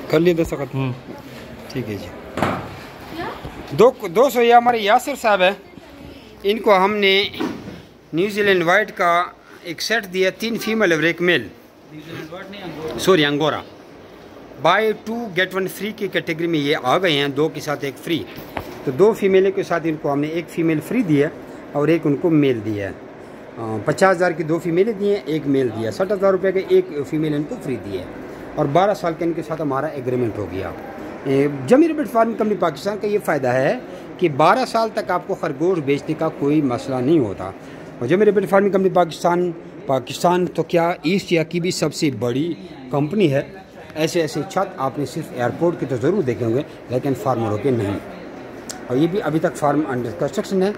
कर लिए दस्तखत। ठीक है जी। 200 ये हमारे यासिर साहब है, इनको हमने न्यूजीलैंड वाइट का एक सेट दिया, 3 फीमेल और 1 male, sorry angora. Buy 2 get 1 free की कैटेगरी में ये आ गए हैं, 2 के साथ 1 फ्री। तो 2 फीमेल के साथ इनको हमने 1 फीमेल फ्री दिया और 1 उनको मेल दिया है। 50,000 की 2 फीमेलें दी हैं, 1 मेल दिया, 60,000 रुपये के 1 फीमेल इनको फ्री दिए और 12 साल के इनके साथ हमारा एग्रीमेंट हो गया। जमी रैबिट फार्मिंग कंपनी पाकिस्तान का ये फ़ायदा है कि 12 साल तक आपको खरगोश बेचने का कोई मसला नहीं होता। और जमी रैबिट फार्मिंग कंपनी पाकिस्तान तो क्या ईस्ट एशिया की भी सबसे बड़ी कंपनी है। ऐसे ऐसे छत आपने सिर्फ एयरपोर्ट के तो ज़रूर देखे होंगे, लेकिन फार्मरों के नहीं। और ये भी अभी तक फार्म अंडर कंस्ट्रक्शन है।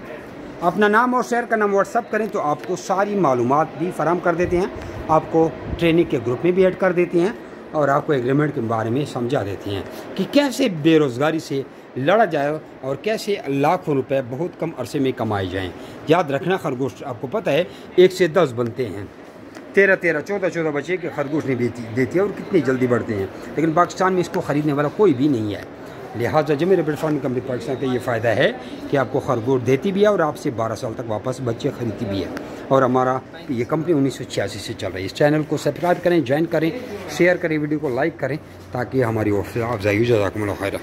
अपना नाम और शहर का नाम व्हाट्सअप करें तो आपको सारी मालूमात भी फराहम कर देते हैं, आपको ट्रेनिंग के ग्रुप में भी ऐड कर देते हैं और आपको एग्रीमेंट के बारे में समझा देते हैं कि कैसे बेरोज़गारी से लड़ा जाए और कैसे लाखों रुपए बहुत कम अरसे में कमाए जाएं। याद रखना, खरगोश आपको पता है 1 से 10 बनते हैं, 13-13, 14-14 बच्चे के खरगोश नहीं देती है और कितनी जल्दी बढ़ते हैं, लेकिन पाकिस्तान में इसको ख़रीदने वाला कोई भी नहीं है। लिहाजा जमी रैबिट फार्मिंग कंपनी पाकिस्तान का ये फ़ायदा है कि आपको खरगोश देती भी है और आपसे 12 साल तक वापस बच्चे ख़रीदती भी है। और हमारा ये कंपनी 1986 से चल रही है। इस चैनल को सब्सक्राइब करें, ज्वाइन करें, शेयर करें, वीडियो को लाइक करें ताकि हमारी हौसला अफजाई हो। जज़ाकुमुल्लाह खैर।